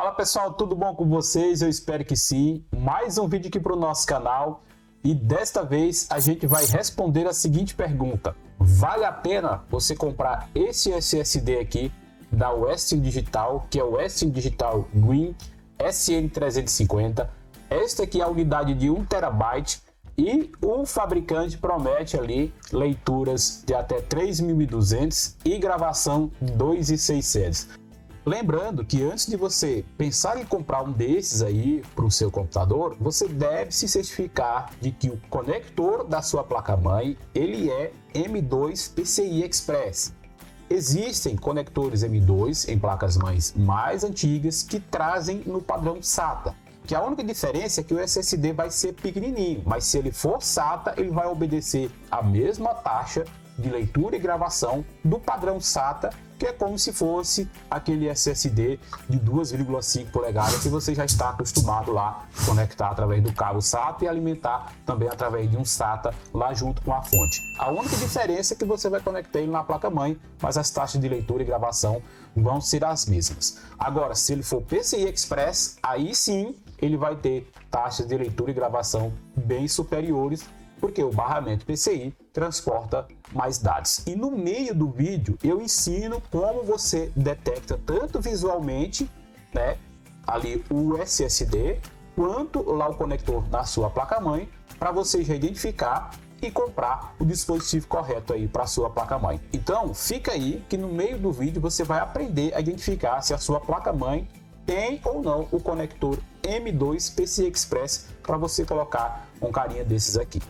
Fala pessoal, tudo bom com vocês? Eu espero que sim. Mais um vídeo aqui para o nosso canal e desta vez a gente vai responder a seguinte pergunta: vale a pena você comprar esse SSD aqui da Western Digital, que é o Western Digital Green SN350? Esta aqui é a unidade de 1 TB e o fabricante promete ali leituras de até 3.200 e gravação 2.600. Lembrando que antes de você pensar em comprar um desses aí para o seu computador, você deve se certificar de que o conector da sua placa-mãe ele é M2 PCI Express. Existem conectores M2 em placas-mães mais antigas que trazem no padrão SATA, que a única diferença é que o SSD vai ser pequenininho, mas se ele for SATA, ele vai obedecer a mesma taxa de leitura e gravação do padrão SATA, que é como se fosse aquele SSD de 2,5 polegadas que você já está acostumado lá a conectar através do cabo SATA e alimentar também através de um SATA lá junto com a fonte. A única diferença é que você vai conectar ele na placa-mãe, mas as taxas de leitura e gravação vão ser as mesmas. Agora, se ele for PCI Express, aí sim ele vai ter taxas de leitura e gravação bem superiores, porque o barramento PCI transporta mais dados. E no meio do vídeo eu ensino como você detecta tanto visualmente, né, ali o SSD, quanto lá o conector na sua placa-mãe, para você já identificar e comprar o dispositivo correto aí para a sua placa-mãe. Então fica aí que no meio do vídeo você vai aprender a identificar se a sua placa-mãe tem ou não o conector M2 PCI Express para você colocar um carinha desses aqui.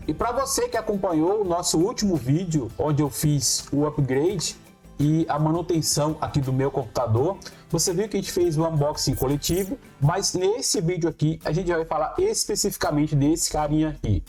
E para você que acompanhou o nosso último vídeo, onde eu fiz o upgrade e a manutenção aqui do meu computador, você viu que a gente fez um unboxing coletivo, mas nesse vídeo aqui a gente vai falar especificamente desse carinha aqui.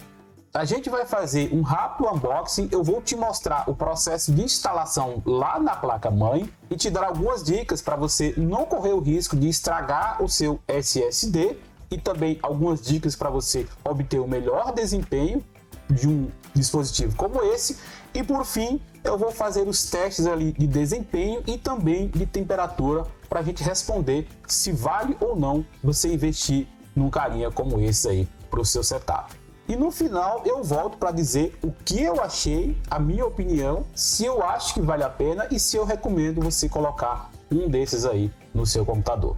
A gente vai fazer um rápido unboxing, eu vou te mostrar o processo de instalação lá na placa-mãe e te dar algumas dicas para você não correr o risco de estragar o seu SSD e também algumas dicas para você obter o melhor desempenho de um dispositivo como esse. E por fim, eu vou fazer os testes ali de desempenho e também de temperatura para a gente responder se vale ou não você investir num carinha como esse aí para o seu setup. E no final eu volto para dizer o que eu achei, a minha opinião, se eu acho que vale a pena e se eu recomendo você colocar um desses aí no seu computador.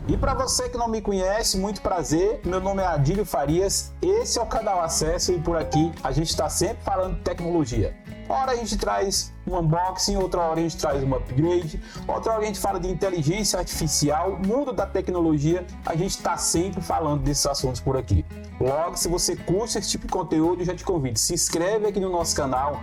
E para você que não me conhece, muito prazer, meu nome é Adílio Farias, esse é o canal Acesso e por aqui a gente está sempre falando de tecnologia. Ora a gente traz um unboxing, outra hora a gente traz um upgrade, outra hora a gente fala de inteligência artificial, mundo da tecnologia, a gente está sempre falando desses assuntos por aqui. Logo, se você curte esse tipo de conteúdo, eu já te convido, se inscreve aqui no nosso canal,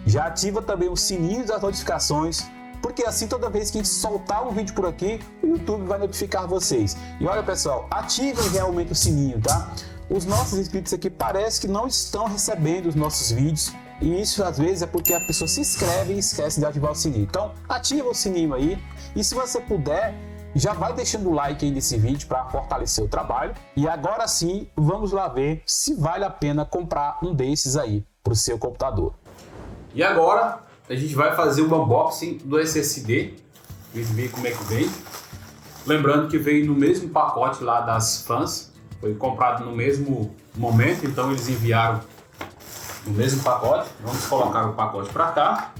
já ativa também o sininho das notificações, porque assim toda vez que a gente soltar um vídeo por aqui, o YouTube vai notificar vocês. E olha pessoal, ativem realmente o sininho, tá? Os nossos inscritos aqui parece que não estão recebendo os nossos vídeos, e isso às vezes é porque a pessoa se inscreve e esquece de ativar o sininho. Então ativa o sininho aí, e se você puder, já vai deixando o like aí nesse vídeo para fortalecer o trabalho. E agora sim, vamos lá ver se vale a pena comprar um desses aí para o seu computador. E agora a gente vai fazer um unboxing do SSD, ver como é que vem. Lembrando que veio no mesmo pacote lá das fãs, foi comprado no mesmo momento, então eles enviaram no mesmo pacote. Vamos colocar o pacote para cá,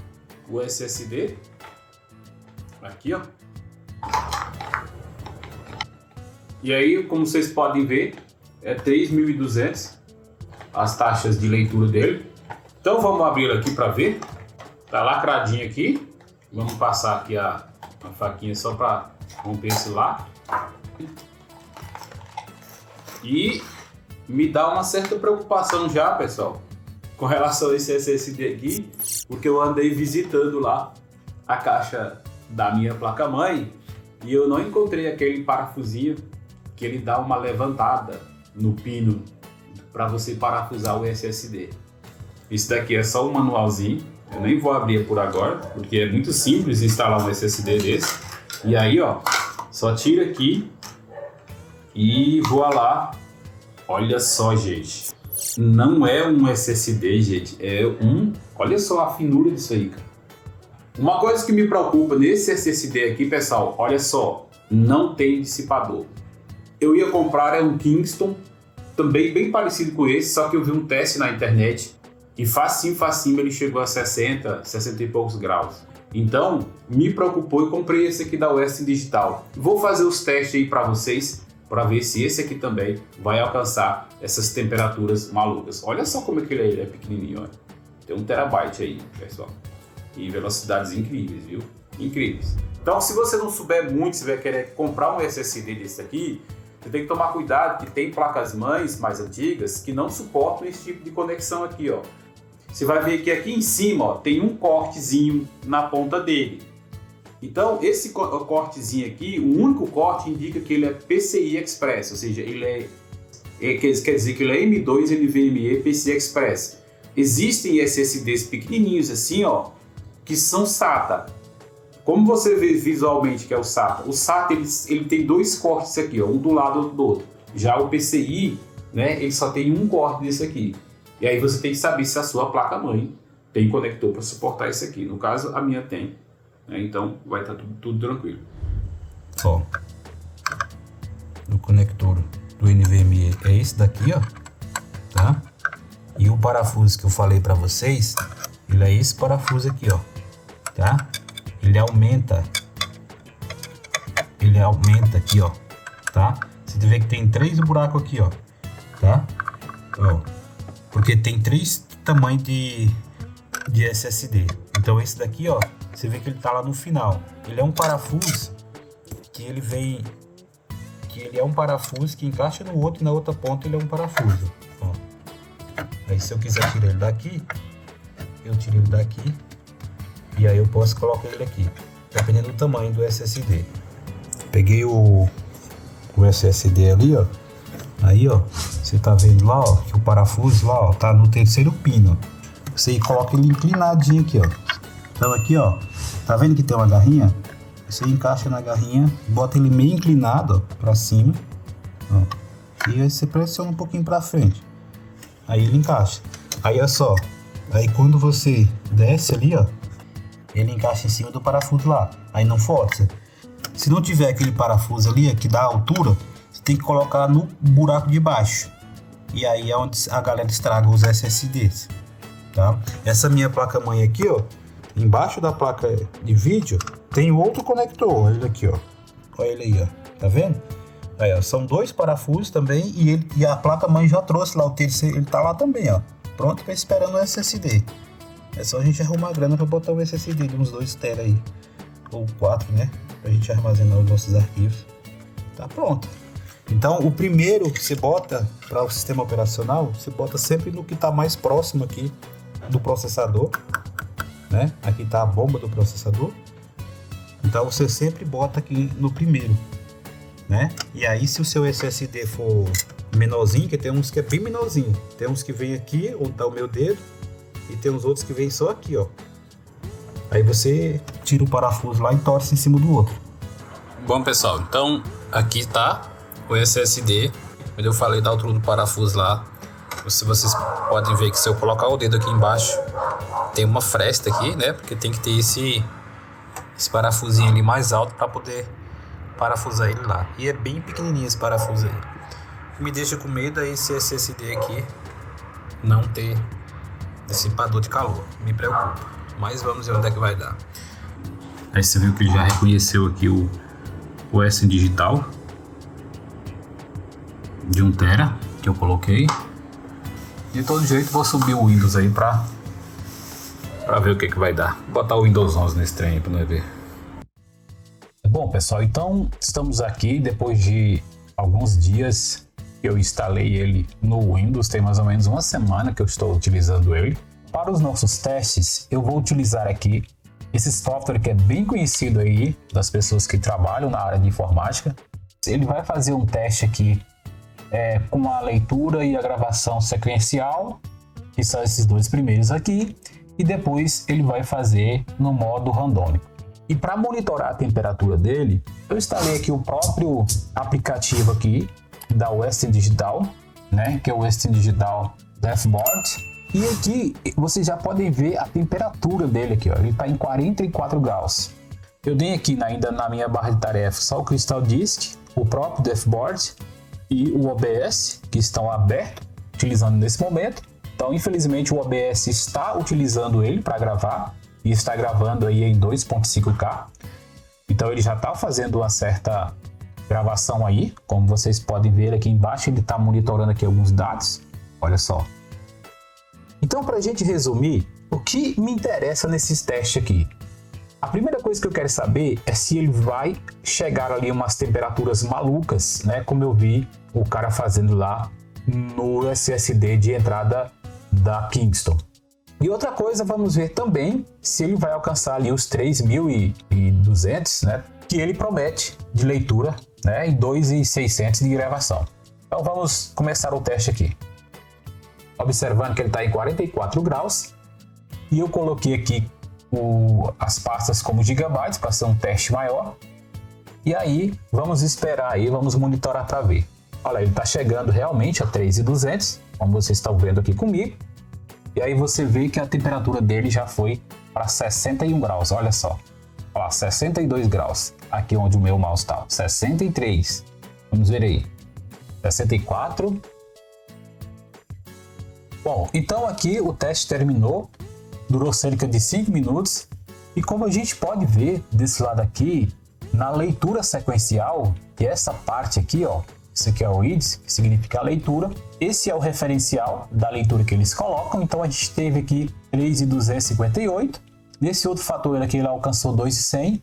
o SSD, aqui ó. E aí, como vocês podem ver, é 3.200 as taxas de leitura dele. Então vamos abrir aqui para ver. Tá lacradinho aqui. Vamos passar aqui a faquinha só para romper esse lacre. E me dá uma certa preocupação já, pessoal, com relação a esse SSD aqui, porque eu andei visitando lá a caixa da minha placa-mãe e eu não encontrei aquele parafusinho que ele dá uma levantada no pino para você parafusar o SSD. Isso daqui é só um manualzinho. Eu nem vou abrir por agora, porque é muito simples instalar um SSD desse. E aí, ó, só tira aqui e voa lá. Olha só, gente. Não é um SSD, gente. É um... Olha só a finura disso aí, cara. Uma coisa que me preocupa nesse SSD aqui, pessoal, olha só. não tem dissipador. Eu ia comprar um Kingston, também bem parecido com esse, só que eu vi um teste na internet e facinho ele chegou a 60 e poucos graus. Então, me preocupou e comprei esse aqui da Western Digital. Vou fazer os testes aí para vocês, para ver se esse aqui também vai alcançar essas temperaturas malucas. Olha só como é que ele é pequenininho, olha. Tem 1 terabyte aí, pessoal. E velocidades incríveis, viu? Incríveis. Então, se você não souber muito, se vai querer comprar um SSD desse aqui, você tem que tomar cuidado que tem placas-mães mais antigas que não suportam esse tipo de conexão aqui, ó. Você vai ver que aqui em cima, ó, tem um cortezinho na ponta dele. Então, esse cortezinho aqui, o único corte indica que ele é PCI Express, ou seja, quer dizer que ele é M2 NVMe PCI Express. Existem SSDs pequenininhos assim, ó, que são SATA. Como você vê visualmente que é o SATA ele tem 2 cortes aqui, ó, um do lado do outro. Já o PCI, né, ele só tem um corte desse aqui. E aí você tem que saber se a sua placa-mãe tem conector para suportar isso aqui. No caso, a minha tem. Né? Então, vai estar tudo tranquilo. Ó, o conector do NVMe é esse daqui, ó. Tá? E o parafuso que eu falei para vocês, ele é esse parafuso aqui, ó. Tá? Ele aumenta aqui, ó. Tá? Você vê que tem 3 buracos aqui, ó. Tá? Ó. Porque tem 3 tamanhos de SSD. Então esse daqui, ó, você vê que ele tá lá no final. Ele é um parafuso que ele vem... Que ele é um parafuso que encaixa no outro e na outra ponta ele é um parafuso. Ó. Aí se eu quiser tirar ele daqui, eu tiro ele daqui. E aí eu posso colocar ele aqui. Dependendo do tamanho do SSD. Peguei o SSD ali, ó. Aí, ó, você tá vendo lá, ó, que o parafuso lá, ó, tá no 3º pino. Você coloca ele inclinadinho aqui, ó. Então aqui, ó, tá vendo que tem uma garrinha? Você encaixa na garrinha, bota ele meio inclinado, ó, pra cima, ó. E aí você pressiona um pouquinho pra frente. Aí ele encaixa. Aí, olha só, aí quando você desce ali, ó, ele encaixa em cima do parafuso lá. Aí não força. Se não tiver aquele parafuso ali, que dá altura, você tem que colocar no buraco de baixo. E aí é onde a galera estraga os SSDs, tá? Essa minha placa-mãe aqui, ó, embaixo da placa de vídeo, tem outro conector, olha ele aqui, ó. Olha ele aí, ó. Tá vendo? Aí, ó, são 2 parafusos também e a placa-mãe já trouxe lá o terceiro, ele tá lá também, ó. Pronto, tá esperando o SSD. É só a gente arrumar a grana pra botar o SSD de uns 2 TB aí. Ou 4, né? Pra gente armazenar os nossos arquivos. Tá pronto. Então, o primeiro que você bota para o sistema operacional, você bota sempre no que está mais próximo aqui do processador, né? Aqui está a bomba do processador. Então, você sempre bota aqui no primeiro, né? E aí, se o seu SSD for menorzinho, que tem uns que é bem menorzinho, tem uns que vem aqui, onde está o meu dedo, e tem uns outros que vem só aqui, ó. Aí você tira o parafuso lá e torce em cima do outro. Bom, pessoal, então aqui tá o SSD, como eu falei da altura do parafuso lá. Se vocês podem ver que se eu colocar o dedo aqui embaixo, tem uma fresta aqui, né? Porque tem que ter esse parafusinho ali mais alto para poder parafusar ele lá. E é bem pequenininho esse parafuso aí. O que me deixa com medo é esse SSD aqui não ter dissipador de calor. Me preocupa. Mas vamos ver onde é que vai dar. Aí você viu que ele já reconheceu aqui o Western Digital de 1 TB que eu coloquei. De todo jeito vou subir o Windows aí pra ver o que vai dar. Vou botar o Windows 11 nesse trem aí pra nós ver. Bom, pessoal, então estamos aqui depois de alguns dias que eu instalei ele no Windows. Tem mais ou menos uma semana que eu estou utilizando ele. Para os nossos testes, eu vou utilizar aqui esse software que é bem conhecido aí das pessoas que trabalham na área de informática. Ele vai fazer um teste aqui com a leitura e a gravação sequencial, que são esses 2 primeiros aqui, e depois ele vai fazer no modo randômico. E para monitorar a temperatura dele, eu instalei aqui o próprio aplicativo aqui da Western Digital, né, que é o Western Digital Dashboard. E aqui vocês já podem ver a temperatura dele aqui, ó. Ele está em 44 graus. Eu tenho aqui ainda na minha barra de tarefa só o Crystal Disk, o próprio DevBoard e o OBS, que estão abertos, utilizando nesse momento. Então, infelizmente, o OBS está utilizando ele para gravar e está gravando aí em 2.5K. Então, ele já está fazendo uma certa gravação aí. Como vocês podem ver aqui embaixo, ele está monitorando aqui alguns dados. Olha só. Então, para a gente resumir, o que me interessa nesses testes aqui? A primeira coisa que eu quero saber é se ele vai chegar ali umas temperaturas malucas, né? Como eu vi o cara fazendo lá no SSD de entrada da Kingston. E outra coisa, vamos ver também se ele vai alcançar ali os 3.200, né? Que ele promete de leitura, né? E 2.600 de gravação. Então vamos começar o teste aqui. Observando que ele está em 44 graus. E eu coloquei aqui as pastas como gigabytes para ser um teste maior. E aí vamos esperar aí, vamos monitorar para ver. Olha, ele está chegando realmente a 3.200, como vocês estão vendo aqui comigo. E aí você vê que a temperatura dele já foi para 61 graus, olha só. Olha lá, 62 graus, aqui onde o meu mouse está, 63. Vamos ver aí, 64. Bom, então aqui o teste terminou. Durou cerca de 5 minutos e como a gente pode ver desse lado aqui, na leitura sequencial, que é essa parte aqui, ó, isso aqui é o IDS, que significa a leitura, esse é o referencial da leitura que eles colocam, então a gente teve aqui 3.258, nesse outro fator aqui ele alcançou 2.100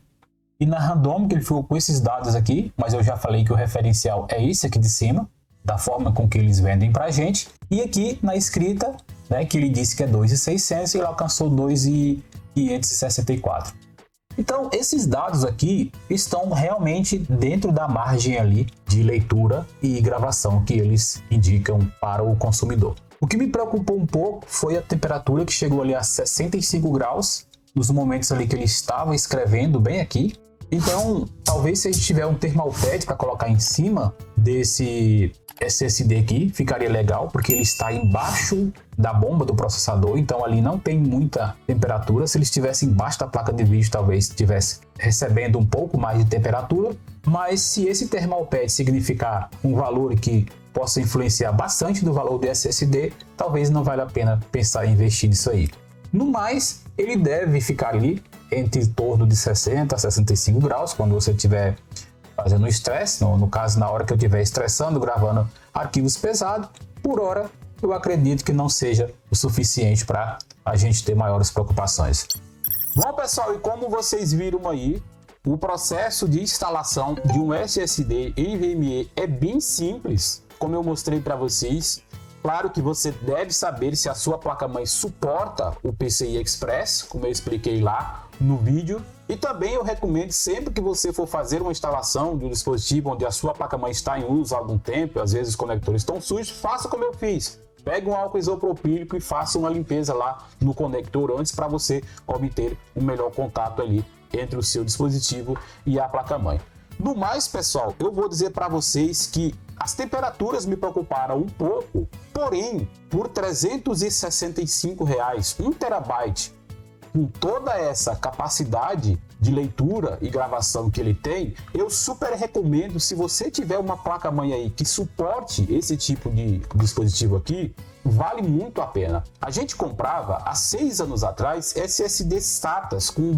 e na random que ele ficou com esses dados aqui, mas eu já falei que o referencial é esse aqui de cima, da forma com que eles vendem pra gente, e aqui na escrita, né, que ele disse que é 2.600 e ele alcançou 2.564. Então, esses dados aqui estão realmente dentro da margem ali de leitura e gravação que eles indicam para o consumidor. O que me preocupou um pouco foi a temperatura que chegou ali a 65 graus nos momentos ali que ele estava escrevendo bem aqui. Então, talvez se a gente tiver um thermal pad para colocar em cima desse SSD aqui, ficaria legal, porque ele está embaixo da bomba do processador, então ali não tem muita temperatura. Se ele estivesse embaixo da placa de vídeo, talvez estivesse recebendo um pouco mais de temperatura, mas se esse thermal pad significar um valor que possa influenciar bastante do valor do SSD, talvez não valha a pena pensar em investir nisso aí. No mais, ele deve ficar ali entre torno de 60 a 65 graus, quando você estiver fazendo estresse, no caso na hora que eu estiver estressando, gravando arquivos pesados, por hora eu acredito que não seja o suficiente para a gente ter maiores preocupações. Bom pessoal, e como vocês viram aí, o processo de instalação de um SSD NVMe é bem simples, como eu mostrei para vocês. Claro que você deve saber se a sua placa-mãe suporta o PCI Express, como eu expliquei lá no vídeo. E também eu recomendo, sempre que você for fazer uma instalação de um dispositivo onde a sua placa-mãe está em uso há algum tempo, às vezes os conectores estão sujos, faça como eu fiz. Pegue um álcool isopropílico e faça uma limpeza lá no conector antes para você obter o melhor contato ali entre o seu dispositivo e a placa-mãe. No mais, pessoal, eu vou dizer para vocês que as temperaturas me preocuparam um pouco, porém, por R$ 365, 1 terabyte, com toda essa capacidade de leitura e gravação que ele tem, eu super recomendo, se você tiver uma placa-mãe aí que suporte esse tipo de dispositivo aqui, vale muito a pena. A gente comprava há 6 anos atrás SSD SATAs com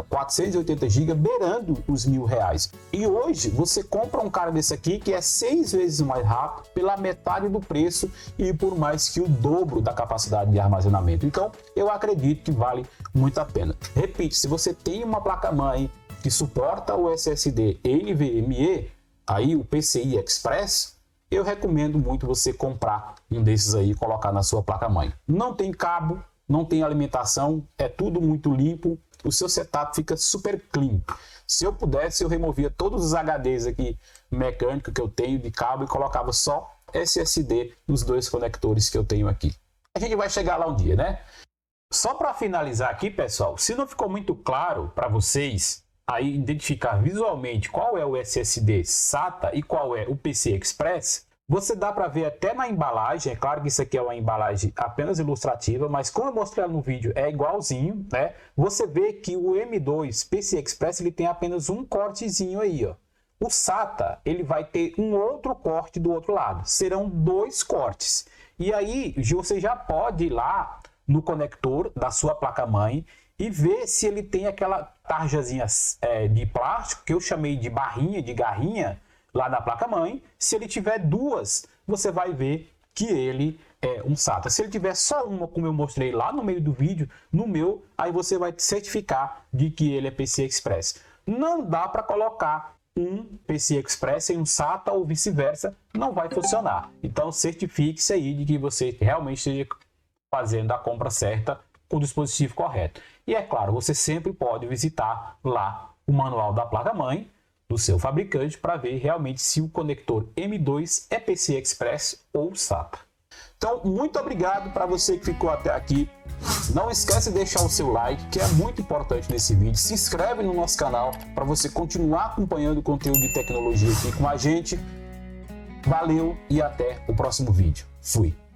480 GB beirando os R$1.000. E hoje você compra um cara desse aqui que é 6 vezes mais rápido, pela metade do preço e por mais que o dobro da capacidade de armazenamento. Então eu acredito que vale muito a pena. Repito, se você tem uma placa-mãe que suporta o SSD NVMe, aí o PCI Express, eu recomendo muito você comprar um desses aí e colocar na sua placa-mãe. Não tem cabo, não tem alimentação, é tudo muito limpo, o seu setup fica super clean. Se eu pudesse, eu removia todos os HDs aqui mecânicos que eu tenho de cabo e colocava só SSD nos 2 conectores que eu tenho aqui. A gente vai chegar lá um dia, né? Só para finalizar aqui, pessoal, se não ficou muito claro para vocês aí identificar visualmente qual é o SSD SATA e qual é o PCI Express, Você dá para ver até na embalagem, é claro que isso aqui é uma embalagem apenas ilustrativa, mas como eu mostrei no vídeo, é igualzinho, né? Você vê que o M2 PCI Express ele tem apenas um cortezinho aí, ó. O SATA, ele vai ter um outro corte do outro lado. Serão 2 cortes. E aí, você já pode ir lá no conector da sua placa-mãe e ver se ele tem aquela tarjazinha de plástico, que eu chamei de barrinha, de garrinha, lá na placa-mãe. Se ele tiver 2, você vai ver que ele é um SATA. Se ele tiver só uma, como eu mostrei lá no meio do vídeo, no meu, aí você vai certificar de que ele é PCI Express. Não dá para colocar um PCI Express em um SATA ou vice-versa, não vai funcionar. Então certifique-se aí de que você realmente esteja fazendo a compra certa com o dispositivo correto. E é claro, você sempre pode visitar lá o manual da placa-mãe do seu fabricante para ver realmente se o conector M2 é PCI Express ou SATA. Então, muito obrigado para você que ficou até aqui. Não esquece de deixar o seu like, que é muito importante nesse vídeo. Se inscreve no nosso canal para você continuar acompanhando o conteúdo de tecnologia aqui com a gente. Valeu e até o próximo vídeo. Fui!